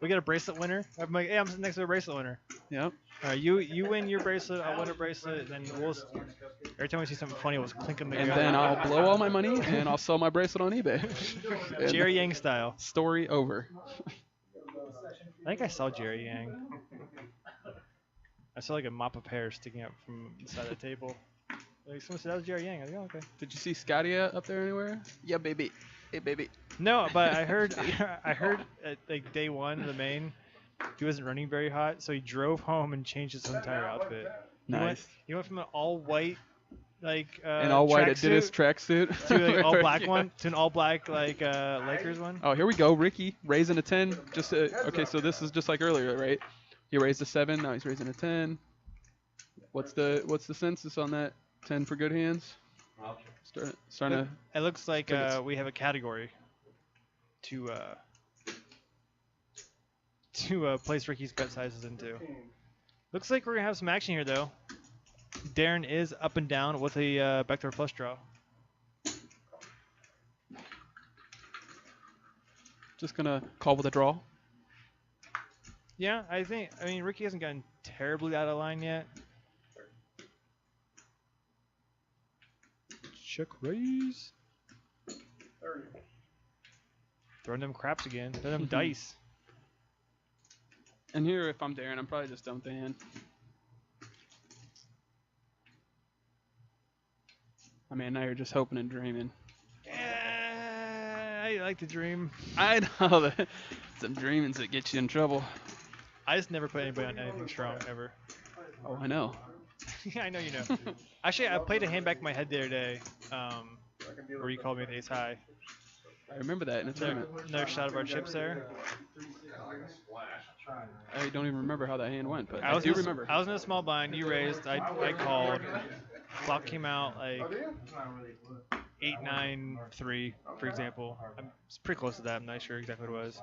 We get a bracelet winner. I'm like, hey, I'm sitting next to a bracelet winner. Yep. All right, you win your bracelet. I'll win a bracelet. Then every time we see something funny, we'll click them together. And then I'll blow all my money and I'll sell my bracelet on eBay. Jerry Yang style. Story over. I think I saw Jerry Yang. I saw like a mop of hair sticking up from the side of the table. Like someone said that was Jerry Yang. I was like, oh, okay. Did you see Scotty up there anywhere? Yeah, baby. Hey, baby. No, but I heard at like day one, the main, he wasn't running very hot, so he drove home and changed his entire outfit. Nice. He went from an all white like an all white Adidas tracksuit to like all black one to an all black like Lakers one. Oh, here we go, Ricky raising a 10. Just okay, so this is just like earlier, right? He raised a 7, now he's raising a 10. What's the census on that? 10 for good hands. Starting to. It looks like we have a category to place Ricky's bet sizes into. Looks like we're gonna have some action here though. Darren is up and down with a backdoor flush draw. Just gonna call with a draw. Yeah, I mean Ricky hasn't gotten terribly out of line yet. Check raise. Throwing them craps again. Throwing them dice. And here, if I'm Darren, I'm probably just dumped the hand. I mean, now you're just hoping and dreaming. Yeah, I like to dream. I know that some dreamings that get you in trouble. I just never put anybody on anything strong ever. Oh, I know. Yeah, I know you know. Actually, I played a hand back in my head the other day, where you called me with ace high. I remember that in a tournament. Another shot of our chips there. I don't even remember how that hand went, but I do remember. I was in a small blind. You raised. I called. Flop came out like 8-9-3, for example. I'm pretty close to that. I'm not sure exactly what it was.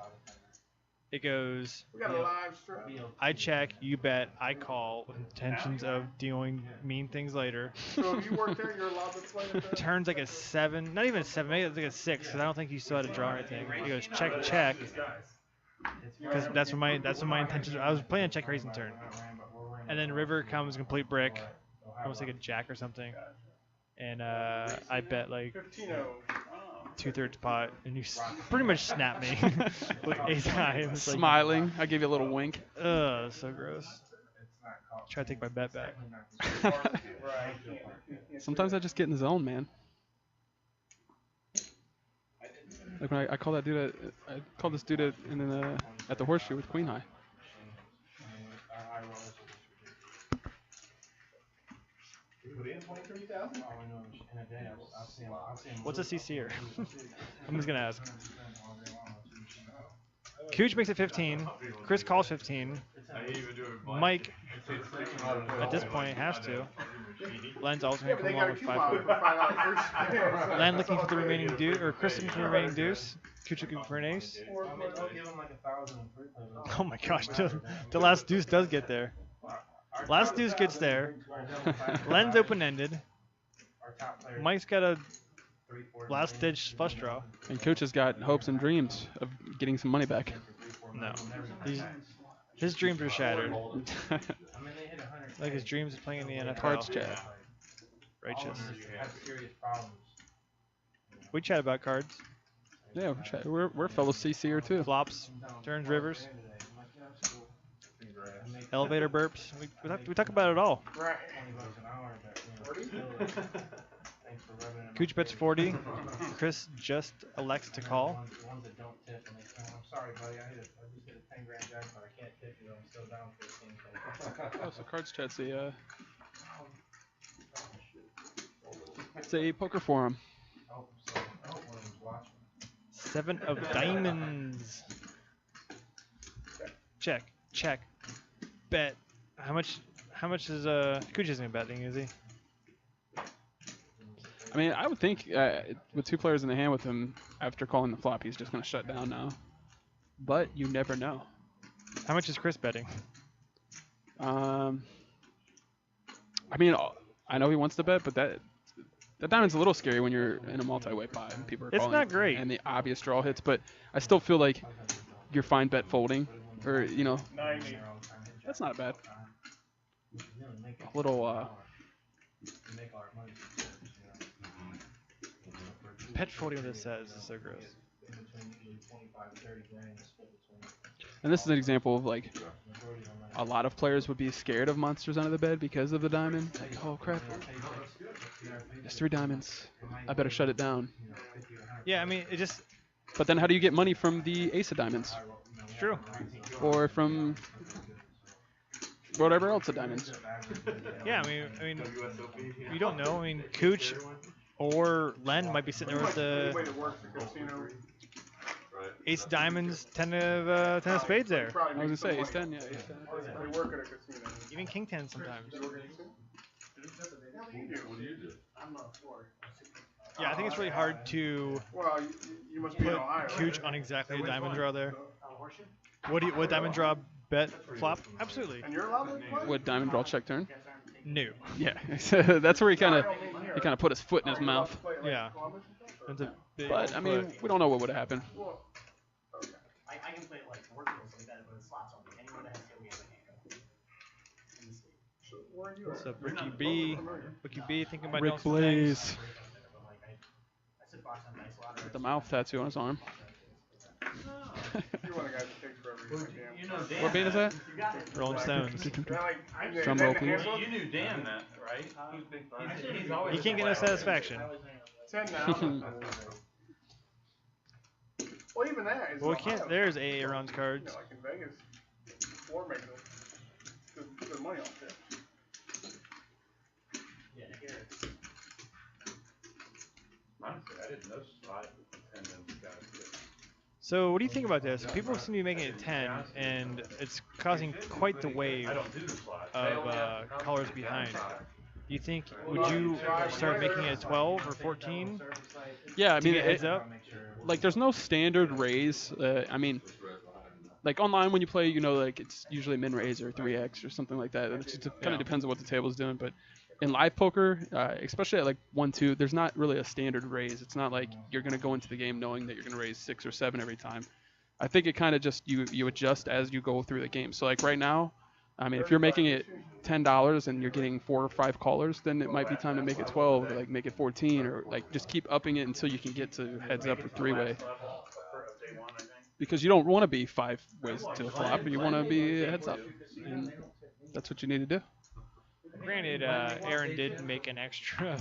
It goes, I check, you bet, I call with intentions of doing mean things later. So if you work there, you're allowed to play it there? Turns like a 7, not even a 7, maybe it's like a 6, because I don't think you still had to draw anything. He goes, check, check, because that's what my intentions. I was playing a check raising turn, and then river comes complete brick, almost like a jack or something, and I bet like 2/3 pot, and you pretty much snapped me with ace high. Smiling, I gave you a little wink. Ugh, so gross. Try to take my bet back. Sometimes I just get in the zone, man. Like when I call that dude, I called this dude at the horseshoe with queen high. What's a CC here? I'm just gonna ask. Cooch makes it 15. Chris calls 15. Mike, at this point, has to. Len's also going to come along with 5. Len looking for the remaining deuce, or Chris looking for the remaining deuce. Cooch looking for an ace. Oh my gosh, the last deuce does get there. Last deuce gets there. Len's open-ended. Mike's got a last-ditch flush draw. And Coach has got hopes and dreams of getting some money back. No. His dreams are shattered. Like his dreams of playing in the NFL. Cards chat. Righteous. We chat about cards. Yeah, we're fellow CC'er too. Flops, turns, rivers. Elevator burps. We talk about it all. Cooch bets 40. Chris just elects to call. Oh, so cards chat's it's a poker forum. 7 of diamonds. Check, check, bet. How much is Cooch isn't betting, is he? I mean, I would think with 2 players in the hand with him, after calling the flop, he's just going to shut down now. But you never know. How much is Chris betting? I mean, I know he wants to bet, but that diamond's a little scary when you're in a multi-way pot and people are calling. It's not great. And the obvious draw hits, but I still feel like you're fine bet folding. or you know, 90. that's not bad. A little Pet 40 what this says is so gross. and this is an example of like a lot of players would be scared of monsters under the bed because of the diamond. Like, oh crap, there's 3 diamonds. I better shut it down. Yeah, I mean, it just, But then how do you get money from the ace of diamonds? it's true. Or from whatever else of diamonds? Yeah, I mean, you don't know. I mean, Cooch or Len might be sitting there with the Way to work the casino. ace of diamonds, 10 of spades there. I was gonna say ace 10, yeah, ace 10. They work at a casino. Even king 10 sometimes. You work at a casino? What do you do? I'm not sure. Yeah, I think it's really hard to Well, you must be in put Ohio. Cooch on exactly a diamond draw there. Would diamond draw bet flop? Absolutely. And you're allowed to play? What diamond draw check turn? No. Yeah, that's where he kind of put his foot in his mouth. Yeah. That's a big But I mean, put. we don't know what would have happened. Well, I can play like worthless like that, but it's slots only. Anyone that has to we have a hand. In the state. so where are you What's at? up, Ricky B? Ricky B thinking about Rick doing some Blaze things. Like I sit box on dice a lot. with the mouth tattoo on his arm. You're one of the guys that takes forever to get damn. What band is that? Rolling Stones. They're like, Drum they- roll, they- please. they- You knew Dan that, right? He can't get no satisfaction. 10 now. Well, even that is. Well, we in Ohio. can't. There's AA Ron's cards. Like in Vegas, floor makers, good money off there. Yeah, here. Honestly, I didn't notice a lot of attendance guys. So what do you think about this? People seem to be making it 10, and it's causing quite the wave I don't do the slots. of callers behind. Do you think, would you start making it 12 or 14 Yeah, I to mean, get heads up? like there's no standard raise. I mean, like online when you play, you know, like it's usually min raise or 3x or something like that. It just kind of depends on what the table's doing. But in live poker, especially at like 1-2, there's not really a standard raise. It's not like you're gonna go into the game knowing that you're gonna raise 6 or 7 every time. I think it kind of just you adjust as you go through the game. So like right now, I mean, if you're making it $10 and you're getting 4 or 5 callers, then it might be time to make it 12, or like make it 14, or like just keep upping it until you can get to heads up or 3-way. Because you don't want to be 5 ways to flop, you want to be heads up, and that's what you need to do. Granted, Aaron did make an extra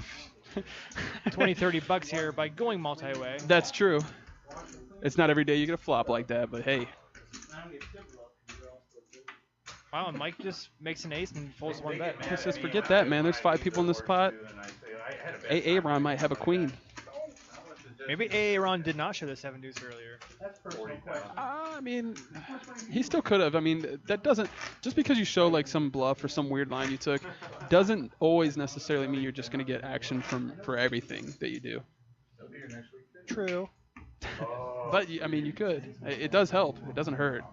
20-30 bucks here by going multi-way. That's true. It's not every day you get a flop like that, but hey. Wow, and Mike just makes an ace and folds one bet, man. He says, forget that, man. There's 5 people in this pot. AA Ron might have a queen. Maybe AA Ron did not show the 7 deuce earlier. I mean, he still could have. I mean, that doesn't, just because you show like some bluff or some weird line you took, doesn't always necessarily mean you're just going to get action for everything that you do. True. But I mean, you could. It does help. It doesn't hurt.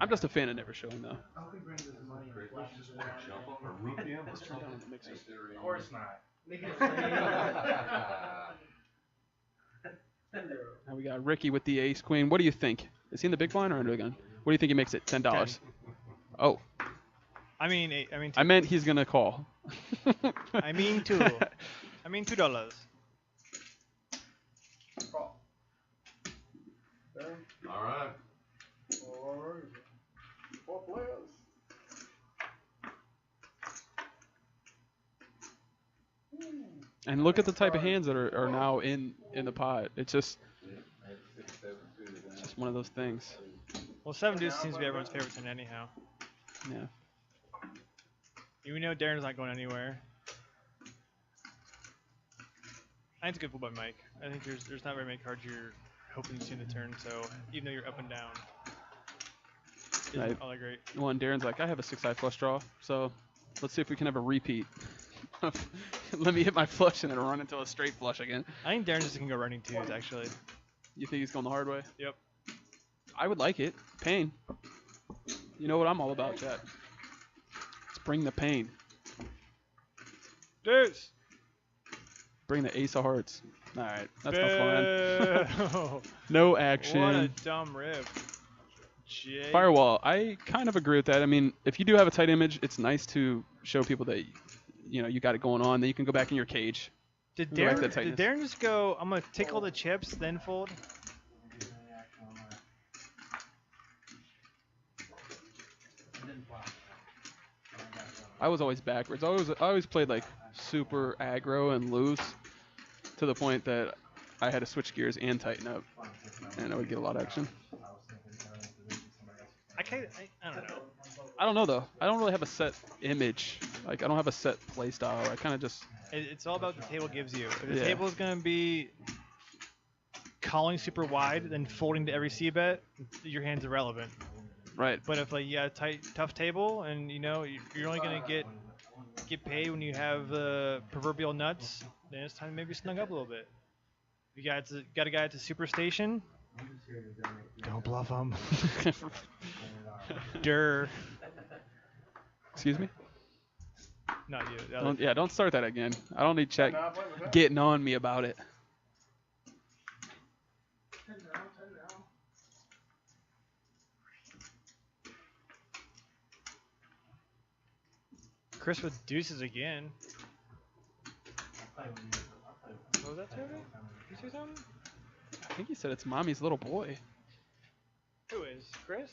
I'm just a fan of never showing though. Of course not. Now we got Ricky with the ace queen. What do you think? Is he in the big blind or under the gun? What do you think he makes it? $10. Oh, I mean, I meant he's gonna call. I mean two. I mean $2. All right. All right. 4 players. And look at the type of hands that are now in the pot. It's just one of those things. Well, 7 deuce seems to be everyone's favorite turn anyhow. Yeah. We know Darren's not going anywhere. I think it's a good pull by Mike. I think there's not very many cards you're hoping to see in the turn, so even though you're up and down, isn't Right. all that great. Well, and Darren's like, I have a 6-eye flush draw, so let's see if we can have a repeat. Let me hit my flush and then run into a straight flush again. I think Darren's just gonna go running twos actually. You think he's going the hard way? Yep. I would like it. Pain. You know what I'm all about, chat. Let's bring the pain. Deuce. Bring the ace of hearts. All right, that's no fun. Boo. No What a action. dumb rib. Firewall. I kind of agree with that. I mean, if you do have a tight image, it's nice to show people that you got it going on. Then you can go back in your cage. Did I like Darren, that did tightness. Darren just go, I'm going to take all the chips, then fold? I was always backwards. I always played like super aggro and loose to the point that I had to switch gears and tighten up, and I would get a lot of action. I don't know. I don't know though. I don't really have a set image. Like I don't have a set play style. I kind of just. It's all about what the table gives you. If the Yeah. table is going to be calling super wide, then folding to every C bet, your hand's irrelevant. Right. But if like you got a tight, tough table, and you're only going to get paid when you have the proverbial nuts, then it's time to maybe snug up a little bit. If you got a guy at the superstation, don't bluff him. Durr. Excuse me. Not you. the other- Don't start that again. I don't need chat Nah, play with that. getting on me about it. Chris with deuces again. What was that, Toby? You say something? I think he said it's mommy's little boy. Who is? Chris?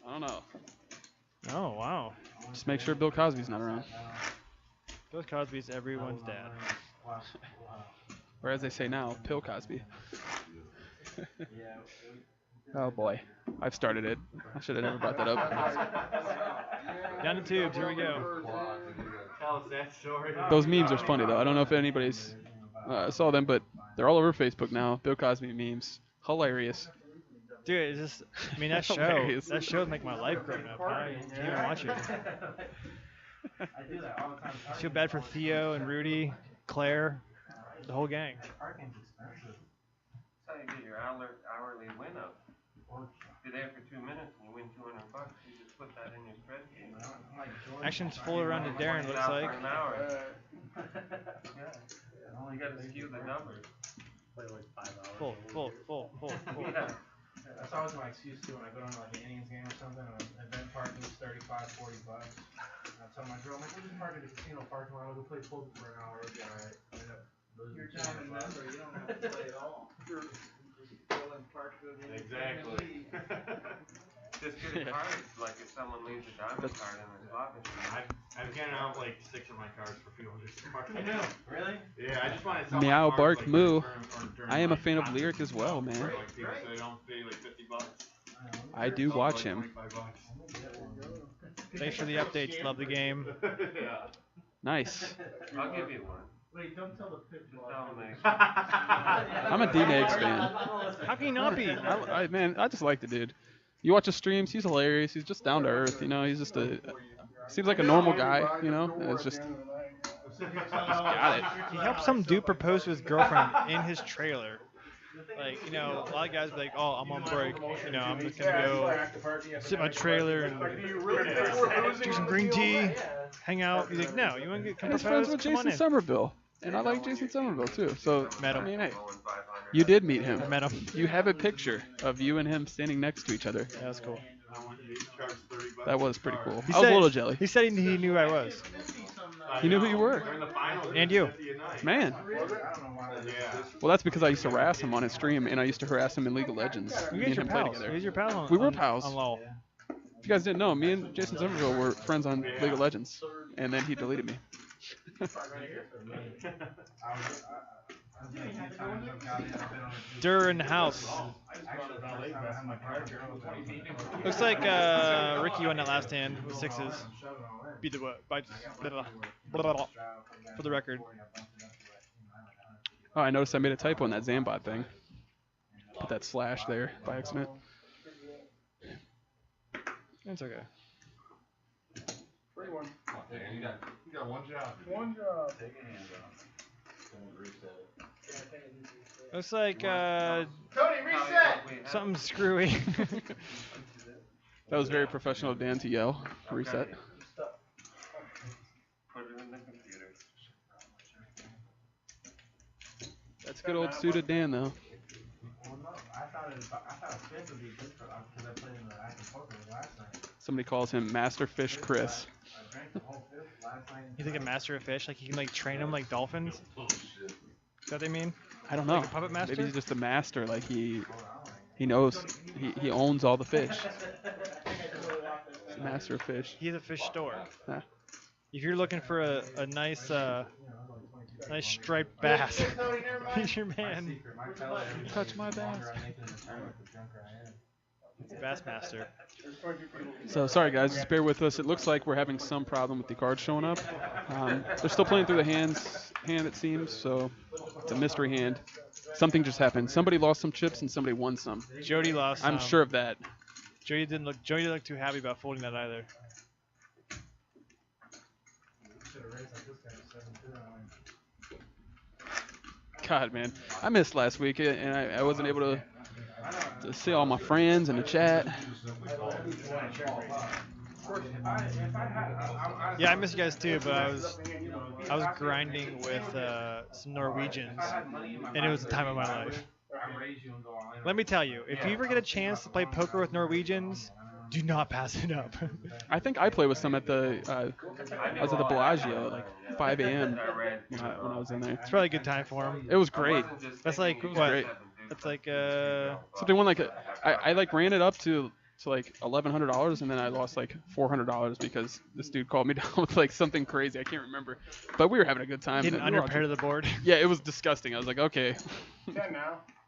I don't know. Oh, wow. Just make sure Bill Cosby's not around. Bill Cosby's everyone's dad. Or as they say now, Pill Cosby. Oh boy. I've started it. I should have never brought that up. Down the tubes, here we go. Tell us that story. Those memes are funny though. I don't know if anybody's saw them, but they're all over Facebook now. Bill Cosby memes. Hilarious. Dude, it's just, I mean, that Hilarious. show would make my life growing up. I can't even watch it. I feel bad for Theo and Rudy, Claire, the whole gang. That's how you get your hourly win up. If you're there for 2 minutes and you win $200, you just put that in your spreadsheet. Action's full around to Darren, looks like. For an hour. Yeah. You gotta skew the numbers. Play like 5 hours. Full. Yeah. That's always my excuse too when I go to like an Indians game or something. And event parking is $35, $40. I tell my girl, I'm like, we'll just park at the casino parking lot. We'll go play poker for an hour. It'll be alright. Your time and number, you don't have to play at all. You're just go and park with it. Exactly. Just get a card, like if someone leaves a diamond card in the slot machine. I've given out like 6 of my cards for people to just park. Really? Yeah, I just want to sell Meow, my bark, cards, moo. during I am a like, fan of concerts Lyric as and well, stuff, man. for, like, people, so they don't pay like $50. I do Sell watch like him. $25. Thanks for the updates. Love the game. Yeah. Nice. I'll give you one. Wait, don't tell the pitch. Just tell them they. I'm a D-Nags fan. How can you not be? Man, I just like the dude. You watch his streams, he's hilarious. He's just down to earth, you know. He's just seems like a normal guy, you know. And it's just got it. He helped some dude propose to his girlfriend in his trailer. Like, a lot of guys be like, oh, I'm on break. I'm just going to go sit in my trailer and do some green tea, hang out. He's like, no, you want to come And he's propose? friends with Come on Jason in. Somerville. And I like Jason Somerville too. So, Met I him. mean, hey, you did meet him. I met him. You have a picture of you and him standing next to each other. Yeah, that's cool. That was pretty cool. He I was said- a little jelly. He said he knew who I was. He knew who you were. And you. Man. Well, that's because I used to harass him on his stream, and I used to harass him in League of Legends. You Me guys and are him played pals. together. You guys are pals on, We were on- pals. on LOL. If you guys didn't know, me and Jason Somerville were friends on League of Legends, and then he deleted me. Durr in the house. Looks like Ricky won that last hand with sixes. Beat the what? For the record. Oh, I noticed I made a typo in that Zambot thing. Put that slash there by accident. It's okay. Free one. You got one job. One job. Looks like Cody, reset! something screwy. That was very professional of Dan to yell. Reset. Put it in the computer. That's good old suited Dan, though. thought a fish would be good for because I played in the active poker last night. Somebody calls him Master Fish Chris. I drank the whole fish last night. You think a master of fish, like you can like train them like dolphins? Oh shit. Is that what they mean? I don't know. Like a puppet master? Maybe he's just a master. Like he knows. He owns all the fish. Master of fish. He's a fish store. Huh. If you're looking for a nice nice striped bass, he's your man. Touch my bass. It's a bass master. So sorry guys, just bear with us. It looks like we're having some problem with the cards showing up. They're still playing through the hand it seems, so it's a mystery hand. Something just happened. Somebody lost some chips and somebody won some. Jody lost. I'm sure of that. Jody didn't look too happy about folding that either. God, man, I missed last week and I wasn't able to see all my friends in the chat. Yeah, I miss you guys too, but I was grinding with some Norwegians, and it was the time of my life. Let me tell you, if you ever get a chance to play poker with Norwegians, do not pass it up. I think I played with some at the I was at the Bellagio at like 5 a.m. when I was in there. It's probably a good time for them. It was great. That's like what? Great. That's like Something won like I like ran it up to like $1,100 and then I lost like $400 because this dude called me down with like something crazy. I can't remember, but we were having a good time. Getting under pair to the board. Yeah, it was disgusting. I was like, okay.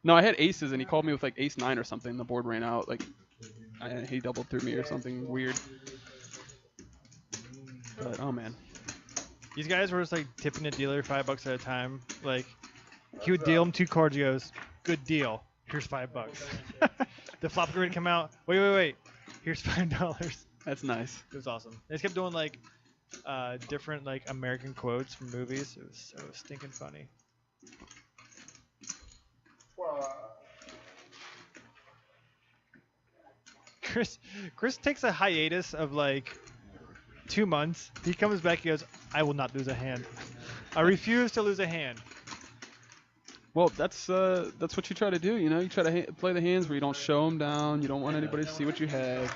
No, I had aces and he called me with like ace 9 or something. The board ran out. Like he doubled through me or something weird. But oh man. These guys were just like tipping the dealer $5 at a time. Like he would deal him 2 cards. He goes, "Good deal. Here's $5." The flop would come out. Wait. Here's $5. That's nice. It was awesome. They just kept doing like different like American quotes from movies. It was so stinking funny. Chris takes a hiatus of like 2 months. He comes back. He goes, "I will not lose a hand. I refuse to lose a hand." Well, that's what you try to do, you know. You try to play the hands where you don't show them down. You don't want anybody to see what you have.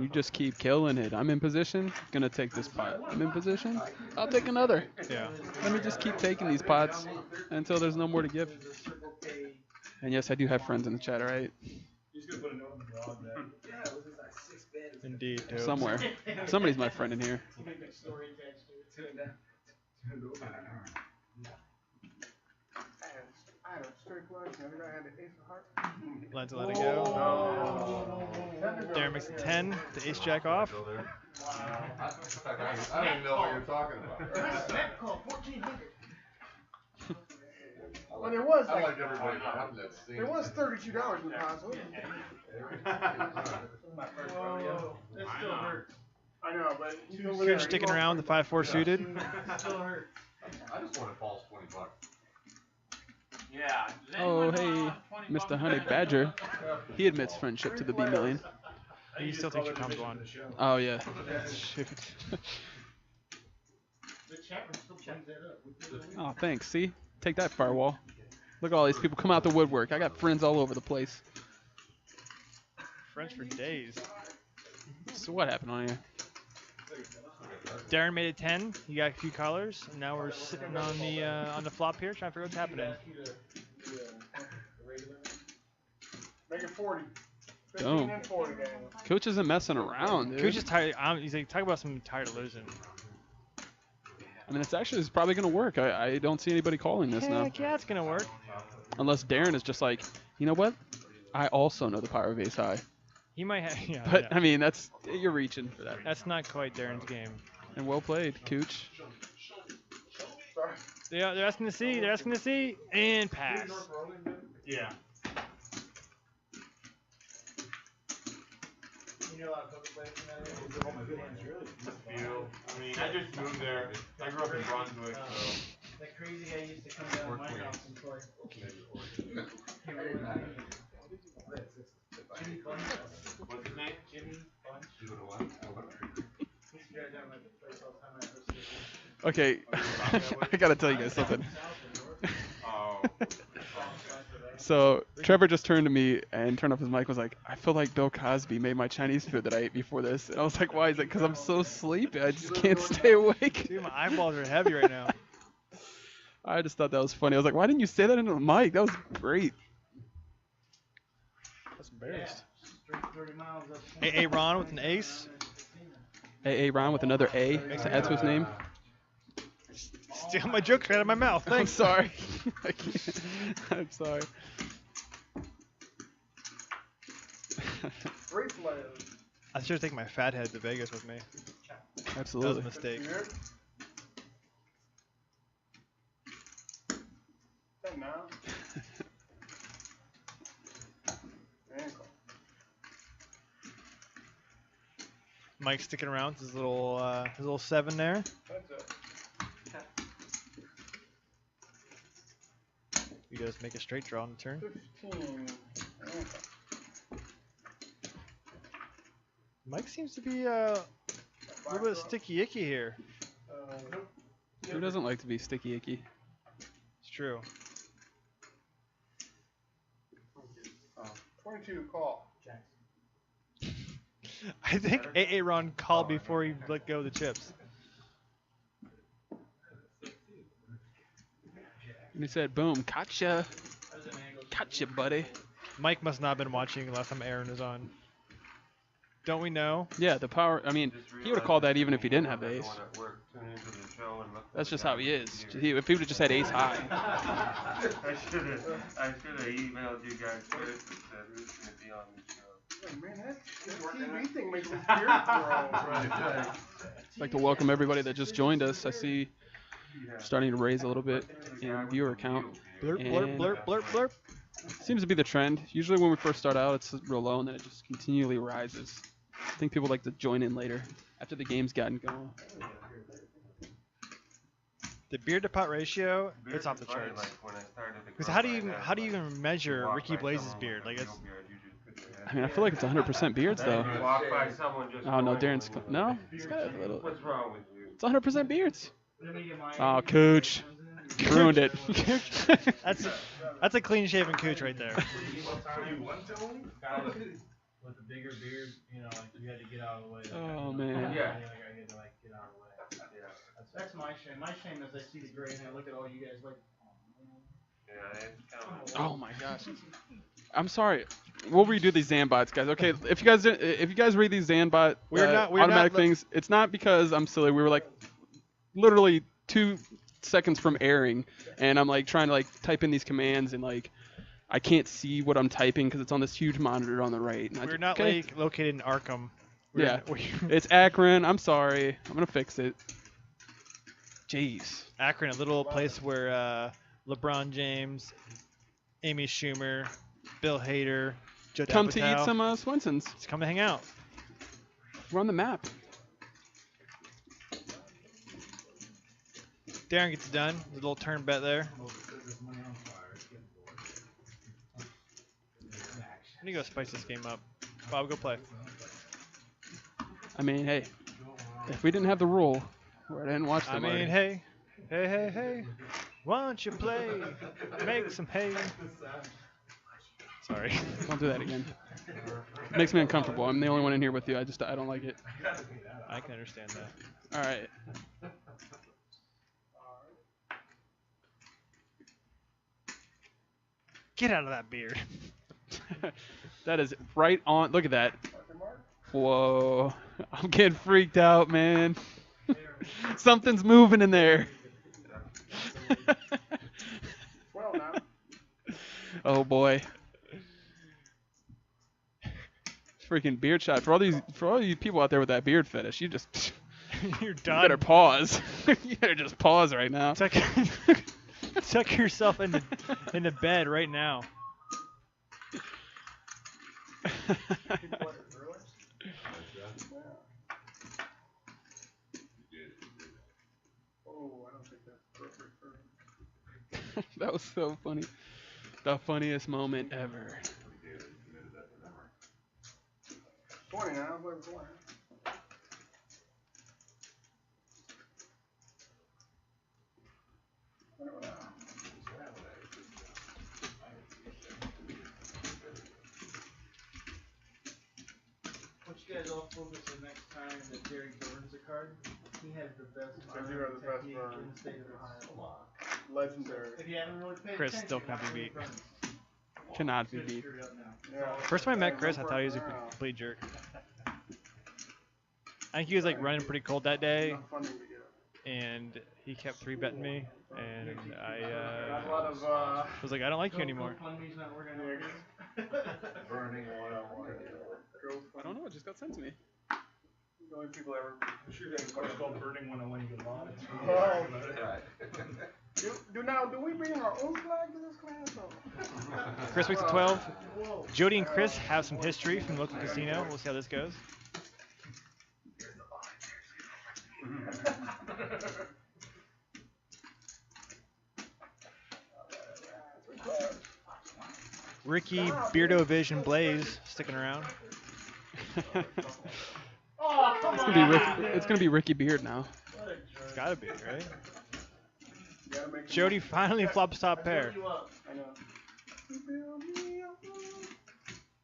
You just keep killing it. I'm in position. Gonna take this pot. I'm in position. I'll take another. Yeah. Let me just keep taking these pots until there's no more to give. And yes, I do have friends in the chat, all right? Indeed, dude. Somewhere. Somebody's my friend in here. I had a straight flush, the other guy had an ace of hearts. Glad to let it go. Darren makes a 10. The ace jack off. I don't even know what you're talking about. Well, there was I like, like everybody having that scene. there was $32 in the console. It still hurts. I know, but Coach sticking around the 5-4 suited. It still hurts. I just want to false $20. Yeah. Oh, hey, Mr. Honey Badger. He admits friendship to the B Million. He still thinks your Tom's one. Oh, yeah. Shoot. Oh, thanks. See? Take that, Firewall. Look at all these people come out the woodwork. I got friends all over the place. Friends for days. So what happened on here? Darren made a 10. He got a few colors, and now we're sitting on the flop here, trying to figure out what's happening. make it 40. 15 Boom. and 40, Daniel. Coach isn't messing around, dude. Coach is tired. He's like, talk about something tired of losing. I mean, it's probably going to work. I don't see anybody calling this now. Heck yeah, it's gonna work. Unless Darren is just like, you know what? I also know the power of ace high. He might have. Yeah, But, yeah. I mean, you're reaching for that. That's not quite Darren's game. And well played, Cooch. Sorry. They're asking to see. They're asking to see. And pass. Yeah. You know a lot of poker players from that area? Oh, my good hands, really? I mean, I just moved there. I grew up in Brunswick, so. That crazy guy used to come down to my house and play. Jimmy Bunch. What's his name? Jimmy Bunch. He used to drive down my place all the time. I used to see Okay, I gotta tell you guys something. Oh. So Trevor just turned to me and turned off his mic and was like, I feel like Bill Cosby made my Chinese food that I ate before this. And I was like, why? He's like, because I'm so sleepy. I just can't stay awake. Dude, my eyeballs are heavy right now. I just thought that was funny. I was like, why didn't you say that into the mic? That was great. That's embarrassed. Straight 30 miles up. Hey, Ron with an ace. A Ron with another A to add to his name. Steal my joke right out of my mouth. I'm Thanks. sorry. I can't. I'm sorry. Three players. I should have taken my fat head to Vegas with me. That was a Absolutely. mistake. Here. 10 now. And call. Mike's sticking around with his little 7 there. That's it. You guys make a straight draw on the turn. 15. And call. Mike seems to be a little bit sticky icky here. Nope. Who doesn't like to be sticky icky? It's true. 22 call. I think AA Ron called before he let go of the chips. And he said, boom, gotcha. Gotcha, buddy. Mike must not have been watching last time Aaron was on. Don't we know? Yeah, the power. I mean, he would have called that even if he didn't have the ace. That's just how he is. If he would have just had ace high. I should have emailed you guys first and said who's going to be on the show. Oh, man, that TV thing makes his beard grow. I'd like to welcome everybody that just joined us. I see starting to raise a little bit in viewer count. Blurp, blurp, And blurp, blurp, blurp. seems to be the trend. Usually when we first start out, it's real low, and then it just continually rises. I think people like to join in later after the game's gotten going. The beard to pot ratio, it's off the charts. Because how do you even measure Ricky Blaze's beard? Like it's I mean, I feel like it's 100% beards though. Walk by someone just Oh no, Darren's no. He's got a little. What's wrong with you? It's 100% beards. Oh, Cooch, ruined it. that's a clean shaven cooch right there. With the bigger beard, you know, like you had to get out of the way. Oh man. Yeah. Like I had to like get out of the way. Yeah. That's my shame. My shame is I see the gray and I look at all you guys like, Yeah, it's kind of. Oh my gosh. I'm sorry. We'll redo these Zanbots, guys. Okay, if you guys read these Zanbot We're not automatic things, it's not because I'm silly. We were like literally 2 seconds from airing, and I'm like trying to like type in these commands, and like I can't see what I'm typing because it's on this huge monitor on the right. And We're not like located in Arkham. Yeah, it's Akron. I'm sorry. I'm gonna fix it. Jeez. Akron, a little place where LeBron James, Amy Schumer, Bill Hader, Joe Come to Apatow, eat some Swensons. just come to hang out. We're on the map. Darren gets it done. A little turn bet there. I'm gonna go spice this game up. Bob, go play. I mean, hey, if we didn't have the rule, I didn't watch them. I mean, already. hey. Why don't you play? Make some hay. Sorry. Don't do that again. It makes me uncomfortable. I'm the only one in here with you. I don't like it. I can understand that. All right. Get out of that beard. That is right on. Look at that. Whoa. I'm getting freaked out, man. Something's moving in there. Well, now. Oh boy. Freaking beard shot. For all you people out there with that beard fetish, you just You're you done. better pause. You better just pause right now. Tuck yourself into bed right now. Oh, I don't think that's appropriate for him. That was so funny. The funniest moment ever. 20 now, play with 20. guys all focus the next time that Jerry burns a card. He has the best Because you are the best technique burn. in the state of Ohio. Legendary. If you haven't really paid Chris attention, still can't be that's beat. really funny. Cannot be Should've beat. screwed up now. Yeah. First time I met Chris, I thought he was a complete jerk. I think he was like running pretty cold that day, Not funny to get. and he kept 3-betting me, and Not a I lot of was like, I don't like you anymore. GoFundMe's not working out Yeah. for you. Burning one-on-one. I don't know. It just got sent to me. The only people ever. It's called burning when I win you live. Oh. Right. Do we bring our own flag to this class? Or? Chris weeks of 12. Jody and Chris have some history from the local casino. We'll see how this goes. Ricky Beardo Vision Blaze sticking around. Oh, come It's on! gonna be Ricky. It's gonna be Ricky Beard now. It's gotta be, right? You gotta make Jody finally flops top pair. I know.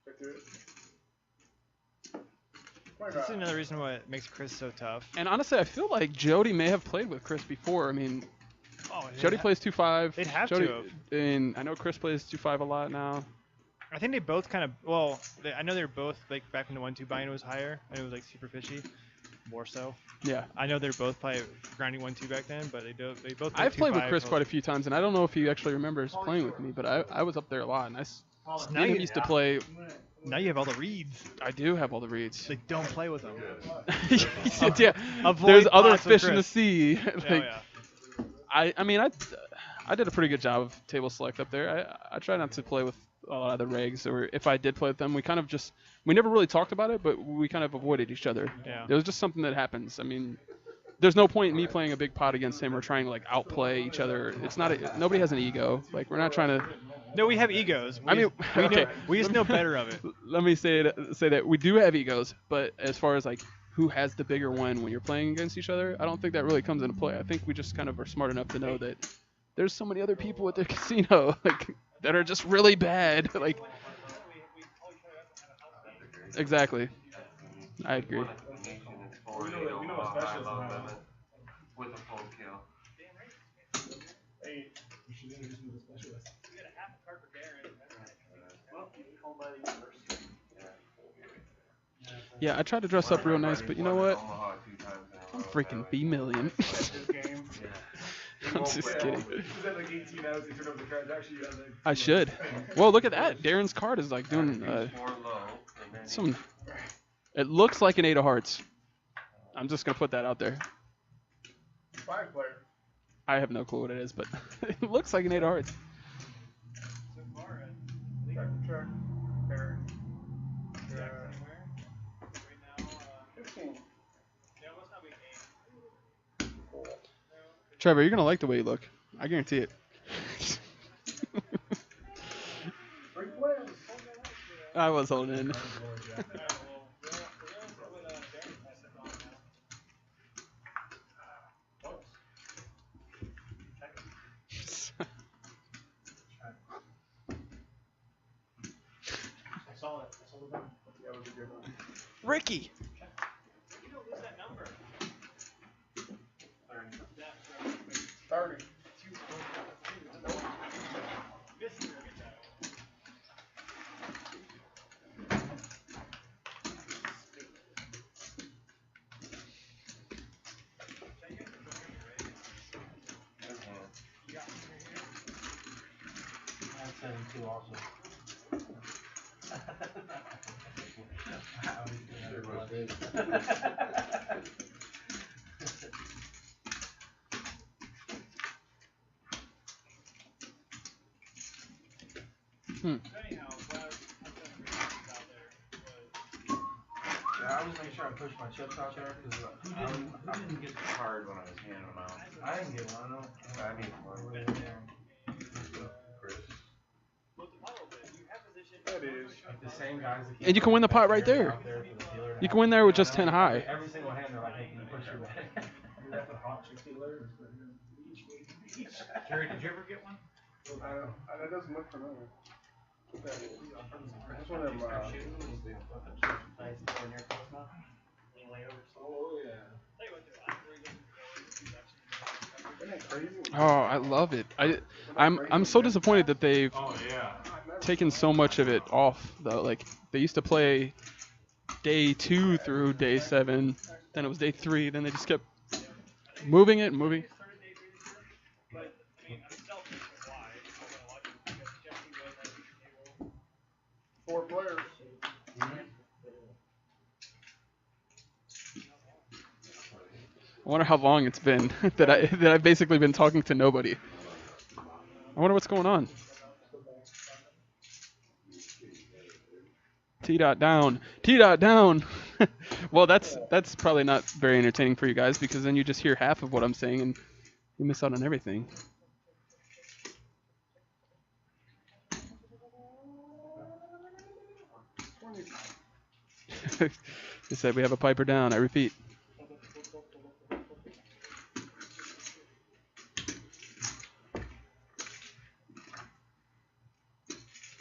Check through it. This is another reason why it makes Chris so tough. And honestly, I feel like Jody may have played with Chris before. I mean, Oh, Jody plays 2-5. They'd have Jody, to have. And I know Chris plays 2-5 a lot now. I think they both kind of, well, I know they're both, like, back when the 1-2 buy-in was higher, and it was, like, super fishy. More so. Yeah. I know they're both probably grinding 1-2 back then, but they both I've played with 2-5 Chris both. quite a few times, and I don't know if he actually remembers playing with me, but I was up there a lot, and Now me and him you, used to play. now you have all the reads. I do have all the reads. Like, don't play with them. Yeah. Avoid There's other pots with fish in the Chris. sea. Oh, Like, yeah. I mean, I did a pretty good job of table select up there. I try not to play with a lot of the regs, or if I did play with them, we never really talked about it, but we kind of avoided each other. Yeah. It was just something that happens. I mean, there's no point in me playing a big pot against him or trying to like outplay each other. It's not nobody has an ego. Like, we're not trying to. No, we have egos. I mean, we, okay. we just know better of it. Let me say that we do have egos, but as far as like who has the bigger one when you're playing against each other, I don't think that really comes into play. I think we just kind of are smart enough to know that there's so many other people at the casino like that are just really bad. Like, exactly. I agree. We know a specialist now. With a full kill. Hey, You should introduce me to the specialist. Yeah, I tried to dress up real nice, but you know what? Omaha 2 times in a I'm row. freaking B million. this game. I'm just kidding. Is that like 18 hours they turn over the cards? Actually, you have like. I should. Well, look at that. Darren's card is like doing 4 low, and then some. It looks like an 8 of hearts. I'm just gonna put that out there. 5 player. I have no clue what it is, but it looks like an 8 of hearts. Check. Pair. 15. Trevor, you're gonna like the way you look. I guarantee it. 3 players. I was holding in. I saw it. I saw the button. That was a good one. Ricky. You don't lose that number. 30. I have 7-2 also. Yeah, I was making sure I pushed my chips out there because who didn't get the card when I was handing them out? I didn't get one. No. I need one. Chris. That is. Like the same guys that And you can win the pot right there. out there for the dealer to You have. can win there with just 10 high. Every single hand they're like, hey, can you push your bet? That's a hot chick dealer. Jerry, did you ever get one? That doesn't look familiar. That's one of them, Oh, yeah. isn't that crazy? Oh, I love it. I'm so disappointed that they've Oh yeah. taken so much of it off though. Like they used to play day 2 through day 7, then it was day 3, then they just kept moving it and moving. Four players. I wonder how long it's been that I've basically been talking to nobody. I wonder what's going on. T dot down. T dot down. Well, that's probably not very entertaining for you guys because then you just hear half of what I'm saying and you miss out on everything. They said we have a piper down. I repeat.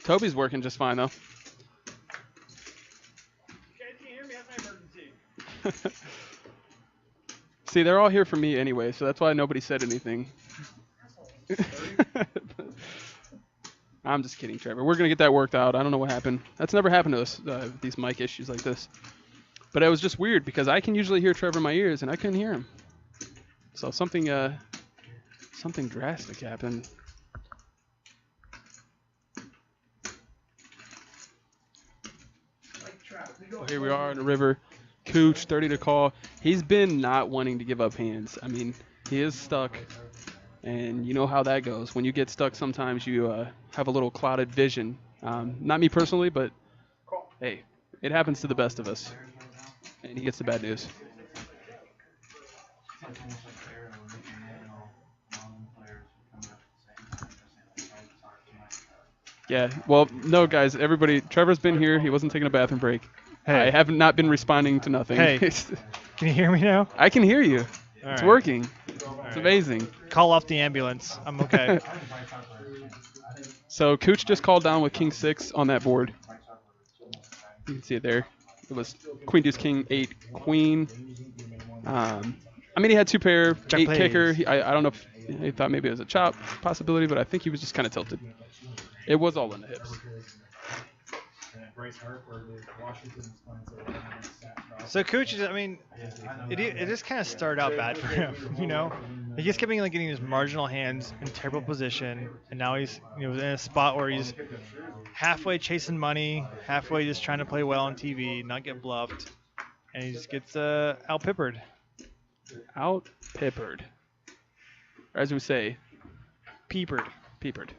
Toby's working just fine though. See, they're all here for me anyway, so that's why nobody said anything. I'm just kidding, Trevor. We're gonna get that worked out. I don't know what happened. That's never happened to us, these mic issues like this. But it was just weird because I can usually hear Trevor in my ears, and I couldn't hear him. So something drastic happened. So here we are in the river. Cooch, 30 to call. He's been not wanting to give up hands. I mean, he is stuck. And you know how that goes. When you get stuck, sometimes you have a little clouded vision. Not me personally, but hey, it happens to the best of us. And he gets the bad news. Yeah, well, no, guys, everybody, Trevor's been here. He wasn't taking a bathroom break. Hey. I have not been responding to nothing. Hey. Can you hear me now? I can hear you. All It's right. working. All It's right. amazing. Call off the ambulance. I'm okay. So Cooch just called down with King 6 on that board. You can see it there. It was Queen Deuce King 8 Queen. I mean, he had 2 pair, Jack 8 plays. kicker. I don't know if he thought maybe it was a chop possibility, but I think he was just kind of tilted. It was all in the hips. So Cooch is, I mean, it just kind of started out bad for him, you know? He just kept getting his marginal hands in terrible position, and now he's in a spot where he's halfway chasing money, halfway just trying to play well on TV, not get bluffed, and he just gets out-pippered. Out-pippered. Or as we say, Peepered. peepered.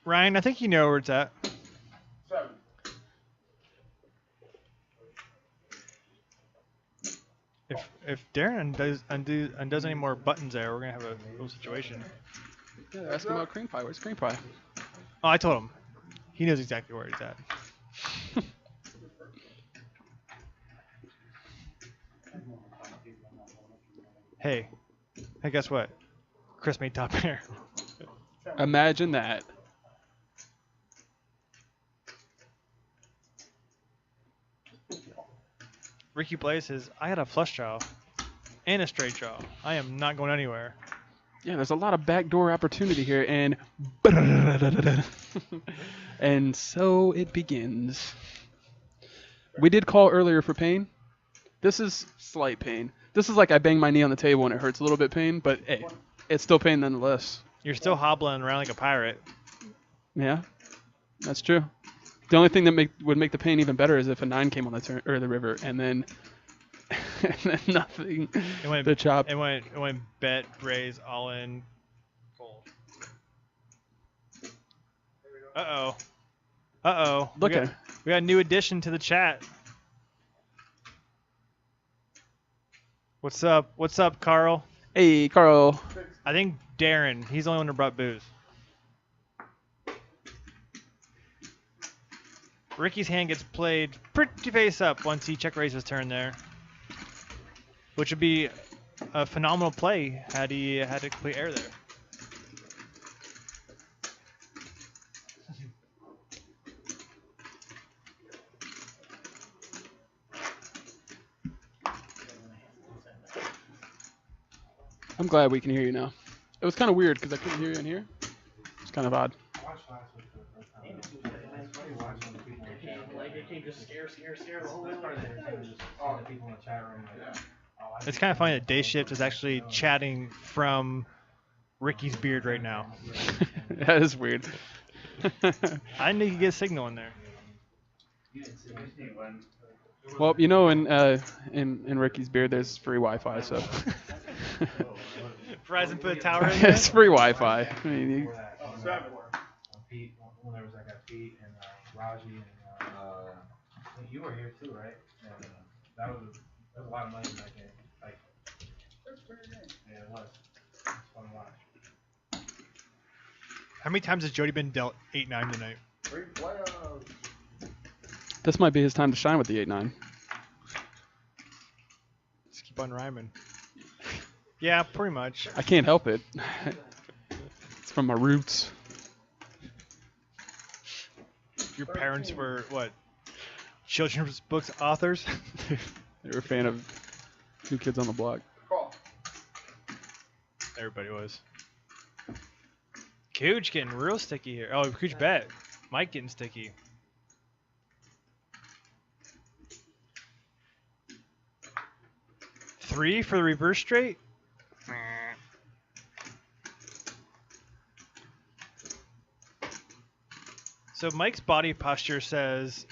Ryan, I think you know where it's at. 7. If Darren undoes any more buttons there, we're gonna have a little situation. Yeah, they're asking about cream pie. Where's cream pie? Oh, I told him. He knows exactly where it's at. Hey, guess what? Chris made top pair. Imagine that. Ricky Blaze says, I had a flush draw and a straight draw. I am not going anywhere. Yeah, there's a lot of backdoor opportunity here, and and so it begins. We did call earlier for pain. This is slight pain. This is like I bang my knee on the table and it hurts a little bit pain, but hey, it's still pain nonetheless. You're still hobbling around like a pirate. Yeah, that's true. The only thing that would make the pain even better is if a 9 came on the turn or the river, and then nothing. It went The chop. It went bet, raise, all in, fold. Uh-oh. Look we at got a new addition to the chat. What's up? What's up, Carl? Hey, Carl. I think Darren. He's the only one who brought booze. Ricky's hand gets played pretty face up once he check raised his turn there, which would be a phenomenal play had he had to complete air there. I'm glad we can hear you now. It was kind of weird because I couldn't hear you in here. It's kind of odd. I watched last week for the first time. It's funny watching the people in the chat room. Like, it came just scare the whole way. That's part of the entertainment, just seeing the people in the chat room. Like, oh, I It's kind of funny that Day Shift is actually chatting from Ricky's beard right now. That is weird. I knew you could get a signal in there. Well, you know, in Ricky's beard, there's free Wi-Fi, so. Verizon put a tower in there. It's free Wi-Fi. I mean, you, before that, Pete, when there was that guy Pete and Raji and I think you were here too, right? And that was a lot of money in that game. Like, yeah, it was. It's fun to watch. How many times has Jody been dealt 8-9 tonight? Free playoffs. this might be his time to shine with the 8-9. Just keep on rhyming. Yeah, pretty much. I can't help it. It's from my roots. Your parents were, what, children's books authors? They were a fan of New Kids on the Block. Call. Everybody was. Cooch getting real sticky here. Oh, Cooch bet. Mike getting sticky. Three for the reverse straight? So Mike's body posture says,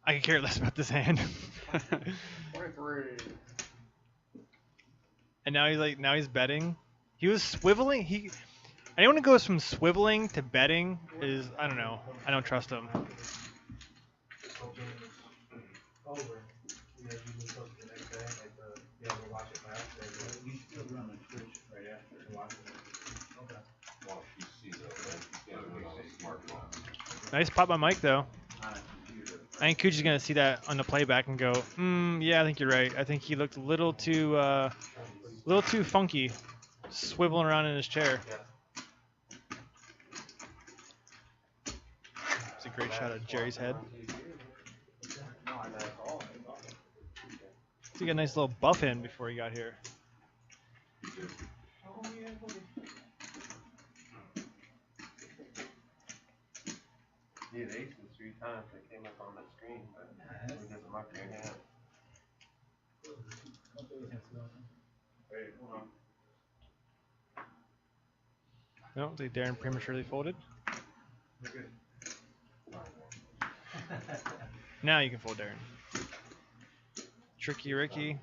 I can care less about this hand. 23. And now he's betting. He was swiveling. Anyone who goes from swiveling to betting is, I don't know. I don't trust him. Whole game is over. You guys usually post it the next day, like be able to watch it back. You still run on Twitch right after. To watch it. Okay. Well, she sees it, right? She can't do it on a smartphone. Nice pop by Mike though. On a computer. I think Cooch is gonna see that on the playback and go, yeah, I think you're right. I think he looked a little too funky, swiveling around in his chair. It's a great shot of Jerry's head. He got a nice little buff in before he got here. You had aces 3 times, they came up on the screen, but we get them up to your hand. Hey, hold on. No, I think Darren prematurely folded. Now you can fold Darren. Tricky Ricky.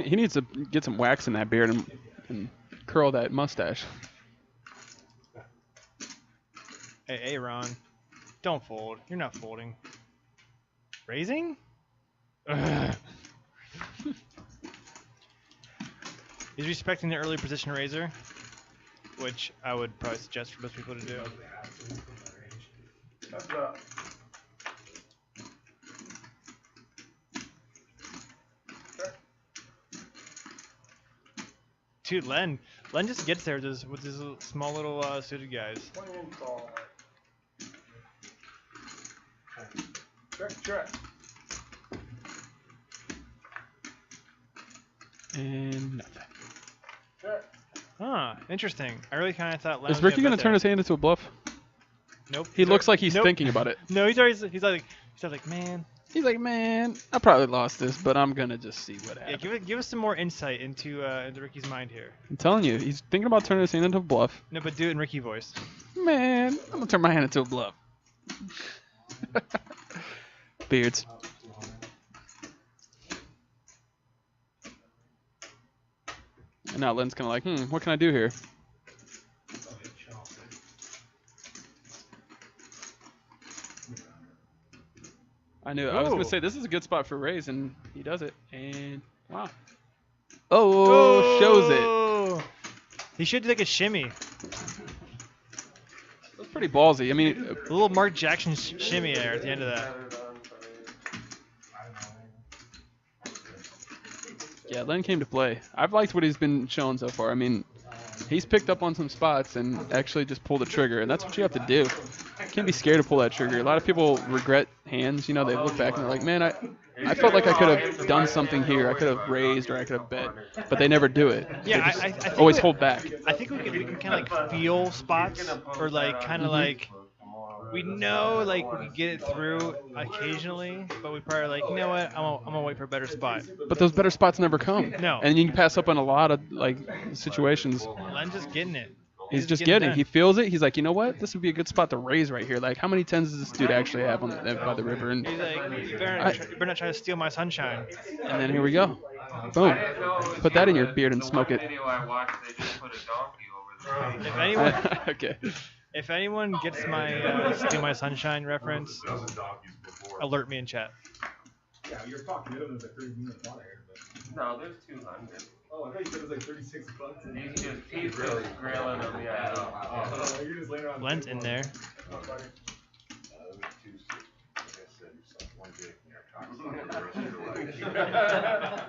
He needs to get some wax in that beard and curl that mustache. Hey, Ron. Don't fold. You're not folding. Raising? Ugh. He's respecting the early position raiser, which I would probably suggest for most people to do. That's up. Dude, Len just gets there with his small little suited guys. 20 in call. Check. And nothing. Check. Huh, interesting. I really kind of thought Len Is was Ricky gonna gonna bet turn there. his hand into a bluff? Nope. He looks like he's Nope. thinking about it. No, he's like, man. He's like, man, I probably lost this, but I'm gonna just see what Yeah, happens. give us some more insight into Ricky's mind here. I'm telling you, he's thinking about turning his hand into a bluff. No, but do it in Ricky voice. Man, I'm gonna turn my hand into a bluff. Beards. And now Len's kind of like, what can I do here? I knew it. I was gonna Ooh. say this is a good spot for raise, and he does it. And wow. Oh, shows it. Oh! He should take a shimmy. That's pretty ballsy. I mean, A little Mark Jackson shimmy there at the end of that. yeah, Len came to play. I've liked what he's been showing so far. I mean, he's picked up on some spots and actually just pulled the trigger, and that's what you have to do. can't be scared to pull that trigger. A lot of people regret hands. You know, they look back and they're like, man, I felt like I could have done something here. I could have raised or I could have bet, but they never do it. Yeah, They just I think always hold back. I think we can kind of like feel spots, or like kind of like we know like we could get it through occasionally, but we probably like, you know what, I'm gonna wait for a better spot. But those better spots never come. No. And you can pass up on a lot of like situations. Len's just getting it. He's just getting getting. done. He feels it. He's like, you know what? This would be a good spot to raise right here. Like, how many tens does this dude actually have on by the river? And He's like, you better not try to steal my sunshine. then here we go. Boom. Put that in your beard and smoke it. Video I watched, they just put a donkey over the If anyone, Okay. if anyone gets my steal my sunshine reference, alert me in chat. Yeah, you're talking minimum like 30 minutes on here. No, there's 200. Oh, I thought you said it was like 36 bucks. He's just grilling them, yeah. Oh, you're just laying around. Len's in there. Oh, buddy.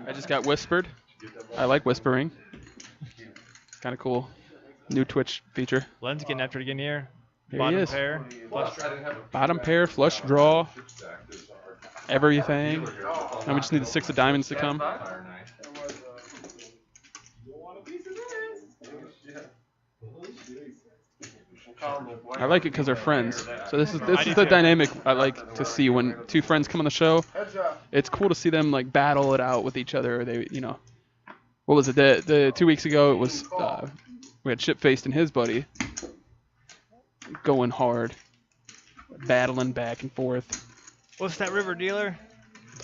I just got whispered. I like whispering. It's kind of cool. New Twitch feature. Len's getting after it again here. Here he Bottom is. pair. Bottom pair, flush draw, everything. Now we just need the 6 of diamonds to come. I like it because they're friends. So this is the dynamic I like to see when two friends come on the show. It's cool to see them like battle it out with each other. They, you know, what was it? The 2 weeks ago it was we had Shipfaced and his buddy going hard, battling back and forth. What's that river dealer?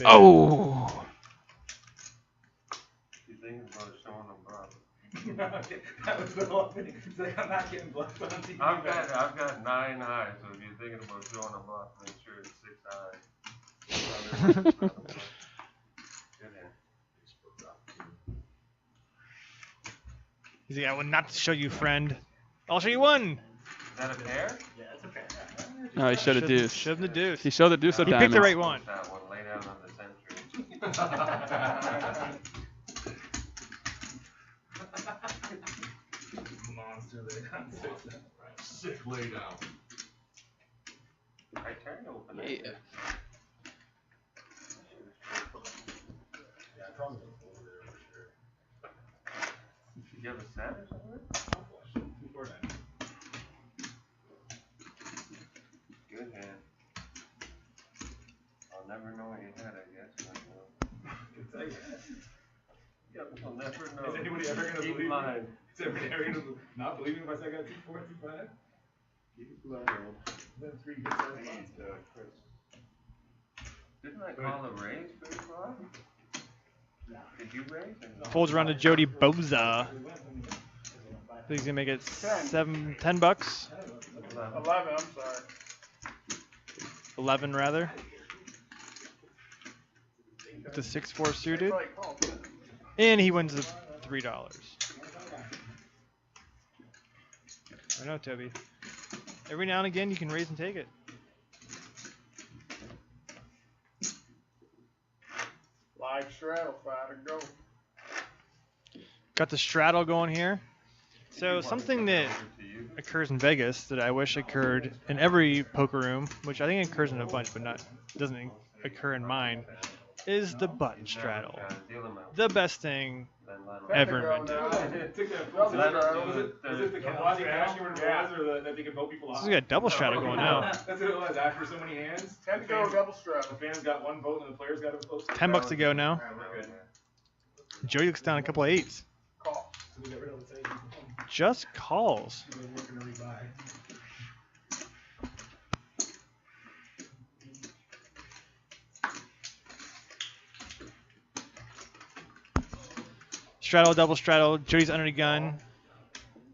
Oh. You think about showing them bluff? That was the whole thing. He's like, I'm not getting bluffed on TV. I've got 9 eyes, so if you're thinking about showing a bluff, make sure it's 6 eyes. Good hand. He's like, I will not show you, friend. I'll show you one. Is that a pair? Yeah, it's okay. No, he showed a deuce. Showed him the deuce. He showed the deuce of He diamonds. picked the right one. That one, lay down on the century. Monster they got 6. Sick lay down. I turned open. Yeah. Yeah, probably over there for sure. You have a set or something? Good hand. I'll never know what you had, I guess. I'll never know. Is anybody ever gonna Keep believe me? mine. Is everybody ever gonna not believe me if I say I got 2, 4, 2, 5? Keep it low. Then 3 good spots. Didn't I call a raise for the flop? Did you raise? Folds around to Jody Boza. So he's gonna make it 10 bucks. 11, I'm sorry. 11 rather. With the 6-4 suited. And he wins the $3. I know, Toby. Every now and again you can raise and take it. Live straddle fighter, go. Got the straddle going here. So something that occurs in Vegas that I wish occurred in every poker room, which I think occurs in a bunch, but doesn't occur in mine, is the button straddle. The best thing ever invented. Took that full straddle. Was it the quasi cash you were was, or that they could vote people This off? has got a double straddle going now. That's what it was. After so many hands, Had to go double straddle. the fans got 1 vote and the players got a vote. 10 bucks to go now. We're good. Jody looks down a couple of 8s. Call. So we got rid of the savings. Just calls. We're working to rebuy. Straddle, double straddle. Jody's under the gun,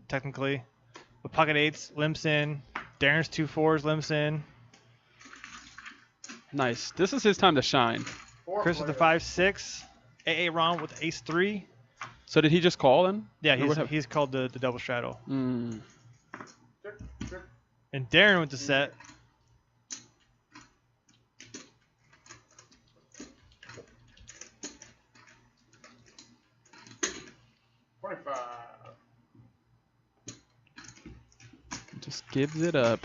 technically. With pocket 8s, limps in. Darren's 2 4s, limps in. Nice. This is his time to shine. Chris with the 5-6. AA Ron with ace 3. So did he just call then? Yeah, Or what happened? he's called the double straddle. Mm. And Darren with the set. Just gives it up.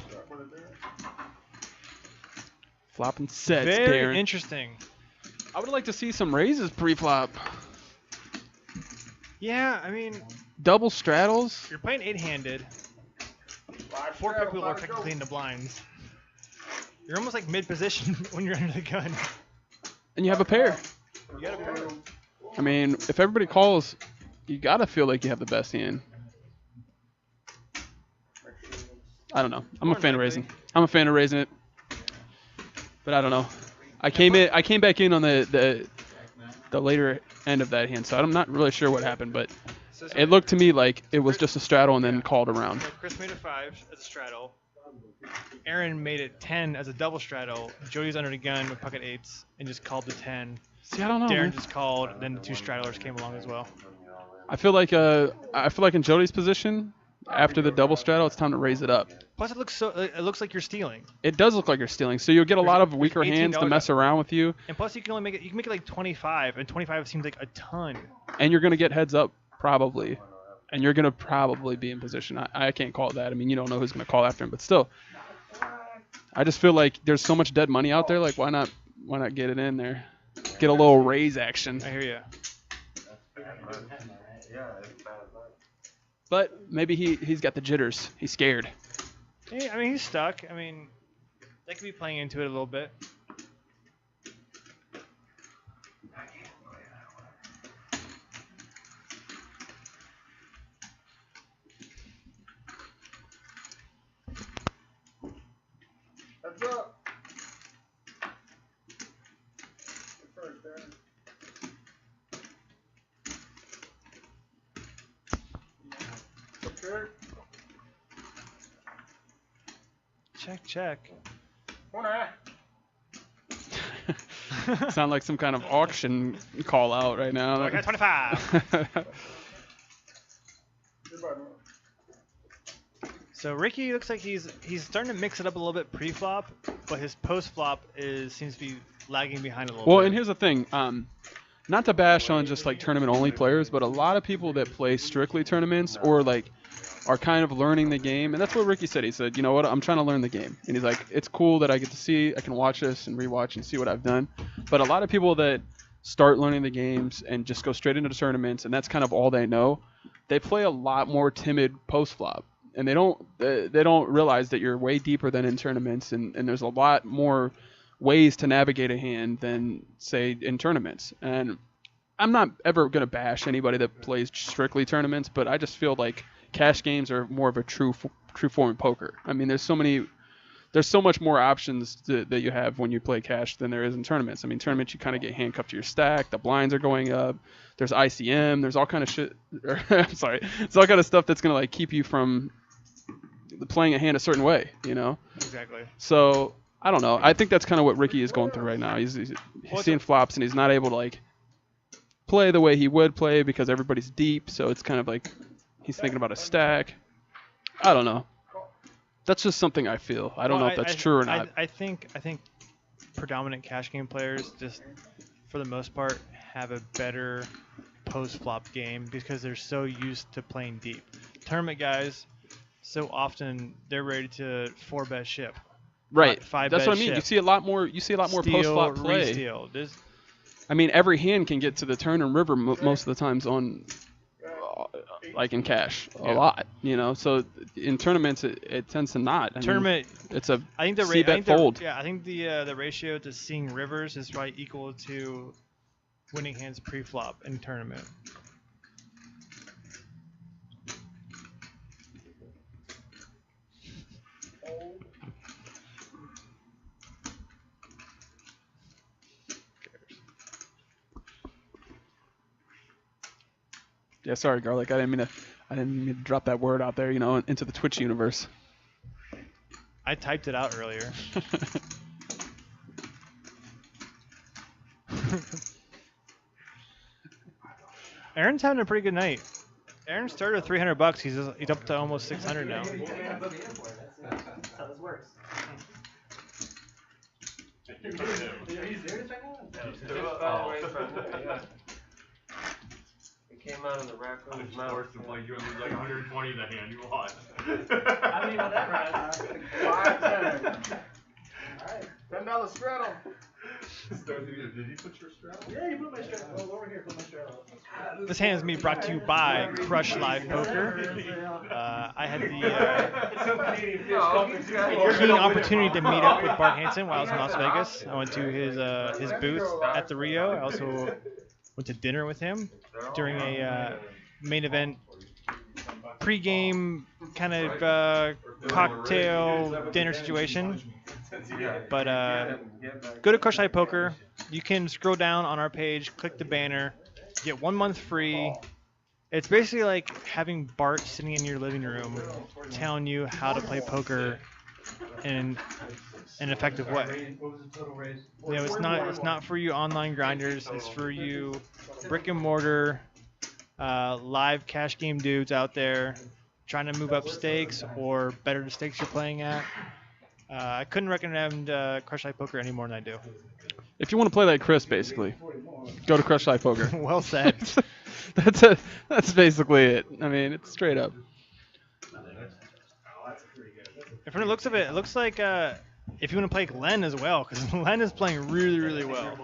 flopping sets, Very Darren. interesting. I would like to see some raises pre-flop. Yeah, I mean, Double straddles. you're playing 8-handed. Five 4 straddle, people are five technically in go. the blinds. You're almost like mid-position when you're under the gun. And you have a pair. You got a pair. I mean, if everybody calls, you gotta feel like you have the best hand. I don't know. I'm a More fan of likely. raising. I'm a fan of raising it. But I don't know. I came back in on the later end of that hand, so I'm not really sure what happened, but So it looked to me like it was just a straddle and then called around. So Chris made a 5 as a straddle. Aaron made it 10 as a double straddle. Jody's under the gun with pocket 8s and just called the 10. See, I don't know. Darren Man. just called, then the 2 straddlers came along as well. I feel like in Jody's position, after the double straddle, it's time to raise it up. Plus, it looks like you're stealing. It does look like you're stealing, so you'll get a lot of weaker there's hands to $18 mess around with you, And plus, you can only make it. You can make it like 25, and 25 seems like a ton. and you're gonna get heads up probably, and you're gonna probably be in position. I can't call that. I mean, you don't know who's gonna call after him, but still, I just feel like there's so much dead money out there. Like, why not get it in there? Get a little raise action. I hear you. Yeah, it's bad luck. But maybe he's got the jitters. He's scared. Yeah, I mean, he's stuck. I mean, they could be playing into it a little bit. Heads up. First, Darren. Okay. Check. Corner. Sound like some kind of auction call out right now. I got 25. Goodbye, man. So Ricky looks like he's starting to mix it up a little bit pre-flop, but his post-flop seems to be lagging behind a little Well, bit. and here's the thing. Not to bash on just like tournament-only players, but a lot of people that play strictly tournaments or like are kind of learning the game, and that's what Ricky said. He said, you know what, I'm trying to learn the game, and he's like, it's cool that I get to see, I can watch this and rewatch and see what I've done. But a lot of people that start learning the games and just go straight into the tournaments, and that's kind of all they know, they play a lot more timid post-flop, and they don't realize that you're way deeper than in tournaments, and there's a lot more ways to navigate a hand than, say, in tournaments. And I'm not ever going to bash anybody that plays strictly tournaments, but I just feel like cash games are more of a true form of poker. I mean, there's so much more options that you have when you play cash than there is in tournaments. I mean, tournaments you kind of get handcuffed to your stack. The blinds are going up. There's ICM. There's all kind of shit. I'm sorry. It's all kind of stuff that's gonna like keep you from playing a hand a certain way. You know. Exactly. So I don't know. I think that's kind of what Ricky is going through right now. He's seeing flops and he's not able to like play the way he would play because everybody's deep. So it's kind of like he's thinking about a stack. I don't know. That's just something I feel. I don't know if that's true or not. I think predominant cash game players just, for the most part, have a better post-flop game because they're so used to playing deep. Tournament guys, so often they're ready to 4-bet ship. Right. Five That's bet what I mean. ship. You see a lot more Steal, post-flop play. re-steal. I mean, every hand can get to the turn and river most of the times on, like in cash, a lot. You know, so in tournaments it tends to not. I Tournament. mean, it's a I think the C-bet fold. I think the ratio to seeing rivers is probably equal to winning hands pre-flop in tournament. Yeah, sorry, garlic. I didn't mean to drop that word out there, you know, into the Twitch universe. I typed it out earlier. Aaron's having a pretty good night. Aaron started with $300. He's up to almost 600 now. That's how this works. Are you serious right now? It came out of the raccoon's mouth. Forced to play you and lose like 120 in the hand you lost. I mean, whatever. 5-10. Alright. $10 straddle. Did you put your straddle? Yeah, you put my straddle. Oh, over here, put my straddle. This hand is me brought to you by Crush Live Poker. I had the keen opportunity to meet up with Bart Hansen while I was in Las Vegas. I went to his booth at the Rio. I also went to dinner with him during a main event pre-game kind of cocktail dinner situation. But go to Crush Live Poker. You can scroll down on our page, click the banner, get 1 month free. It's basically like having Bart sitting in your living room telling you how to play poker in an effective way. You know, it's not for you online grinders. It's for you brick and mortar live cash game dudes out there trying to move up stakes or better the stakes you're playing at. I couldn't recommend Crush Live Poker any more than I do. If you want to play like Chris, basically, go to Crush Live Poker. Well said. That's basically it. I mean, it's straight up. And from the looks of it, it looks like if you want to play Len as well, because Len is playing really, really well.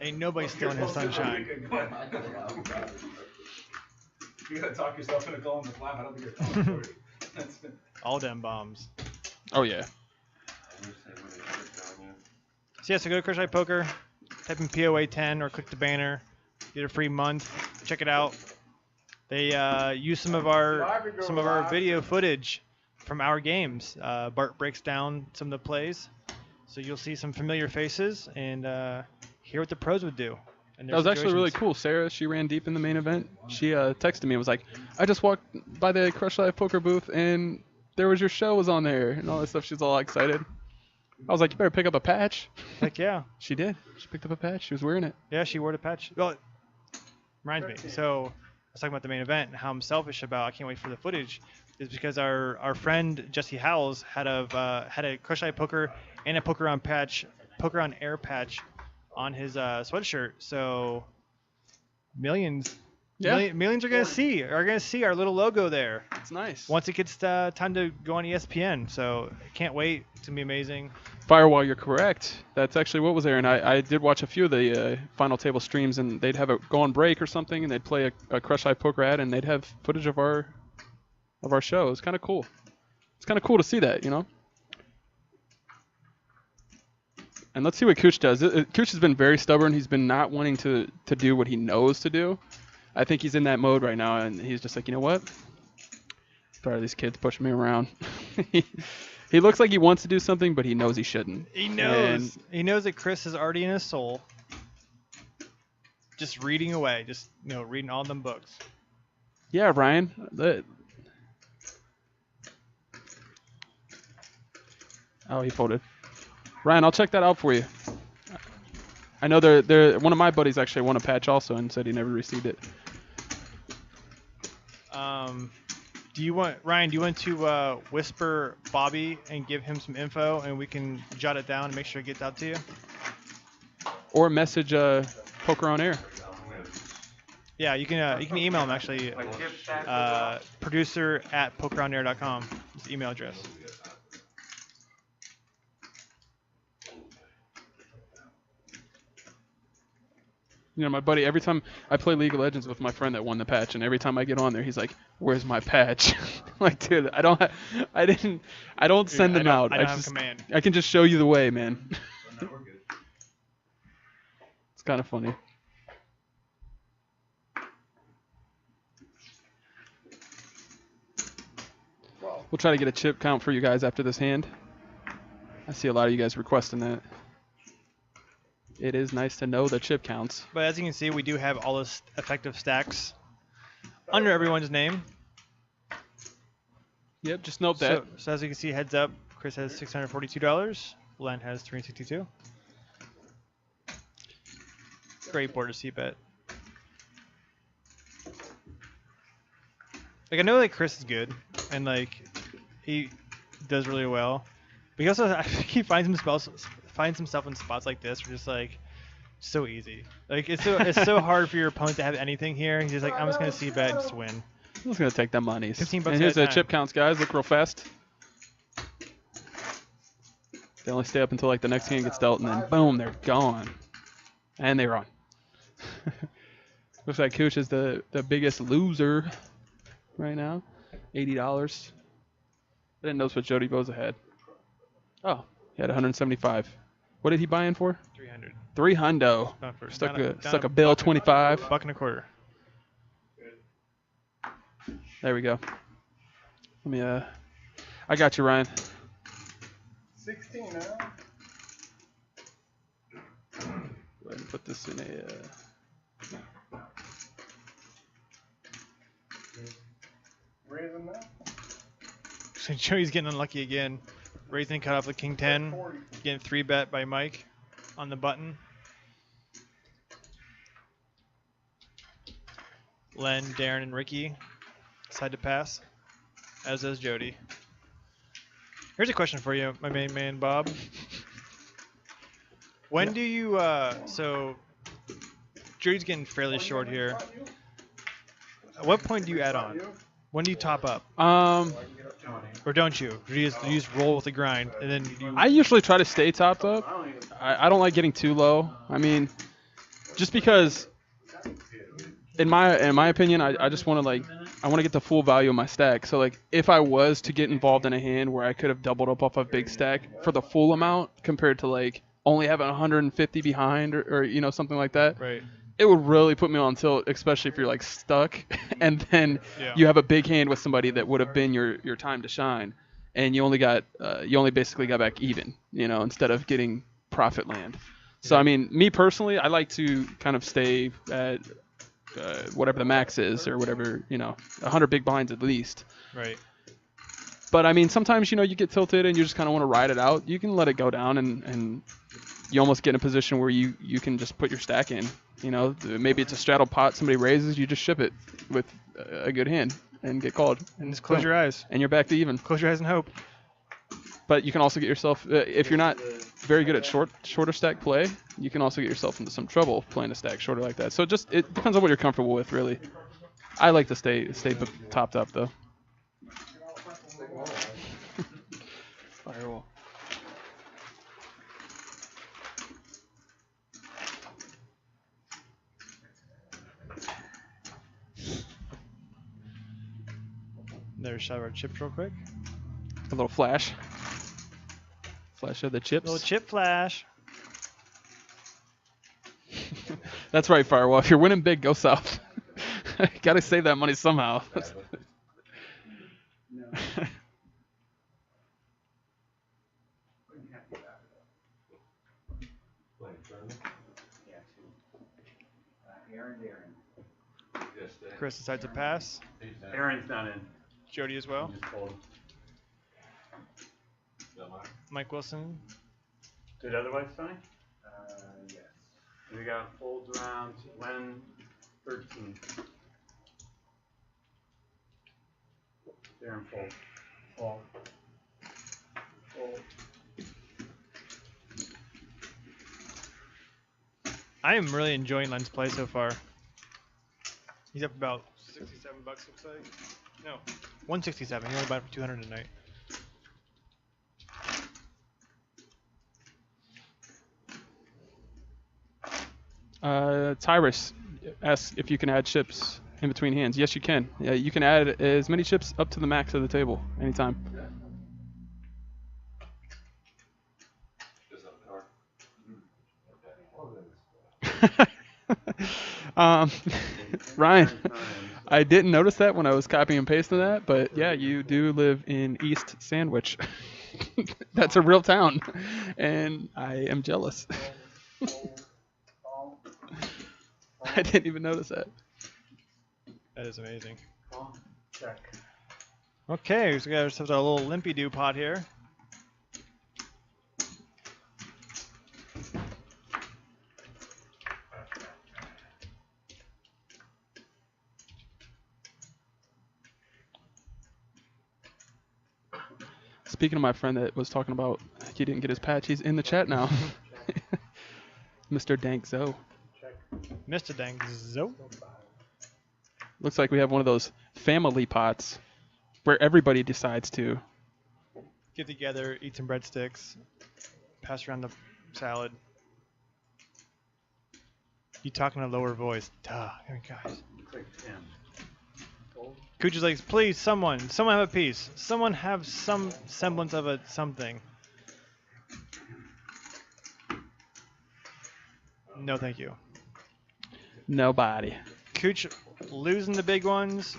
Ain't nobody stealing his sunshine. You gotta talk yourself into calling the flap. I don't think you're calling it. All them bombs. Oh yeah. So yeah, so go to Crush Live Poker, type in POA10 or click the banner, get a free month, check it out. They use some of our video footage from our games. Bart breaks down some of the plays, so you'll see some familiar faces and hear what the pros would do. That was actually really cool. Sarah, she ran deep in the main event. She texted me and was like, I just walked by the Crush Live Poker booth and there was your show was on there and all that stuff. She's all excited. I was like, you better pick up a patch. Heck yeah. She did. She picked up a patch. She was wearing it. Yeah, she wore the patch. Well, it reminds me. So I was talking about the main event and how I'm selfish about I can't wait for the footage is because our friend Jesse Howells had a Crush Live Poker and a Poker on Air patch on his sweatshirt. So millions are gonna see our little logo there. It's nice. Once it gets time to go on ESPN. So I can't wait. It's gonna be amazing. Firewall, you're correct. That's actually what was there, and I did watch a few of the final table streams, and they'd have go on break or something, and they'd play a Crush Live Poker ad, and they'd have footage of our show. It was kind of cool. It's kind of cool to see that, you know. And let's see what Cooch does. Cooch has been very stubborn. He's been not wanting to do what he knows to do. I think he's in that mode right now, and he's just like, you know what? Sorry, these kids pushing me around. He looks like he wants to do something, but he knows he shouldn't. He knows. He knows that Chris is already in his soul. Just reading away. Just, reading all them books. Yeah, Ryan. Oh, he folded. Ryan, I'll check that out for you. I know one of my buddies actually won a patch also and said he never received it. Do you want to whisper Bobby and give him some info and we can jot it down and make sure it gets out to you? Or message Poker on Air. Yeah, you can email him actually. Producer@pokeronair.com. It's the email address. You know, my buddy, every time I play League of Legends with my friend that won the patch, and every time I get on there, he's like, "Where's my patch?" Like, dude, I don't send them out. I don't have command. I can just show you the way, man. It's kind of funny. We'll try to get a chip count for you guys after this hand. I see a lot of you guys requesting that. It is nice to know the chip counts. But as you can see, we do have all the effective stacks under everyone's name. Yep, just note that. So as you can see, heads up, Chris has $642. Len has $362. Great board to see bet. Like, I know like Chris is good and like he does really well, but he also I think he finds himself in spots like this where just like so easy. Like it's so hard for your opponent to have anything here. He's just like, I'm just gonna see bet and just win. I'm just gonna take them monies. 15 bucks and here's at a the time. chip counts, guys. Look real fast. They only stay up until like the next hand gets dealt, and then boom, they're gone. And they run. Looks like Cooch is the biggest loser right now. $80. I didn't notice what Jody Boza had. Oh, he had 175. What did he buy in for? 300. 300. Stuck a bill 25. $1.25. There we go. Let me I got you, Ryan. 16 now. Go ahead and put this in a. Raising now. So Joey's getting unlucky again. Raising cut off the king 10. Getting 3-bet by Mike on the button. Len, Darren, and Ricky decide to pass, as does Jody. Here's a question for you, my main man, Bob. When do you, so Jody's getting fairly short here. At what point do you add on? When do you top up? Or don't you? Do you just roll with the grind and then you... I usually try to stay topped up. I don't like getting too low. I mean, just because, in my opinion, I just want to I want to get the full value of my stack. So like, if I was to get involved in a hand where I could have doubled up off a big stack for the full amount compared to like only having 150 behind or you know, something like that. Right. It would really put me on tilt, especially if you're like stuck, and then you have a big hand with somebody that would have been your time to shine, and you only basically got back even, you know, instead of getting profit land. So I mean, me personally, I like to kind of stay at whatever the max is, or whatever, you know, 100 big blinds at least. Right. But I mean, sometimes, you know, you get tilted and you just kind of want to ride it out. You can let it go down, and you almost get in a position where you can just put your stack in. You know, maybe it's a straddle pot, somebody raises, you just ship it with a good hand and get called. And just close your eyes. And you're back to even. Close your eyes and hope. But you can also get yourself, if you're not very good at shorter stack play, you can also get yourself into some trouble playing a stack shorter like that. So it depends on what you're comfortable with, really. I like to stay topped up, though. Firewall. There's a shot of our chips real quick. A little flash. Flash of the chips. Little chip flash. That's right, Firewall. If you're winning big, go south. Gotta save that money somehow. Chris decides to pass. Aaron's not in. Jody as well. Just fold. Mike Wilson. Did otherwise fine? Yes. We got folds around when 13. Aaron fold. Fold. Fold. I am really enjoying Len's play so far. He's up about $67, looks like. No, 167. He only bought it for 200 tonight. Tyrus asks if you can add chips in between hands. Yes, you can. Yeah, you can add as many chips up to the max of the table anytime. Ryan, I didn't notice that when I was copying and pasting that, but yeah, you do live in East Sandwich. That's a real town, and I am jealous. I didn't even notice that. That is amazing. Check. Okay, so we got ourselves a little limpy-doo pot here. Speaking of my friend that was talking about he didn't get his patch, he's in the chat now. Mr. Dank Zo. Mr. Dangzo. Looks like we have one of those family pots where everybody decides to. Get together, eat some breadsticks. pass around the salad. You talk in a lower voice. Duh, guys. It's like 10. Cooch is like, please, someone have a piece. Someone have some semblance of a something. No, thank you. Nobody. Cooch losing the big ones,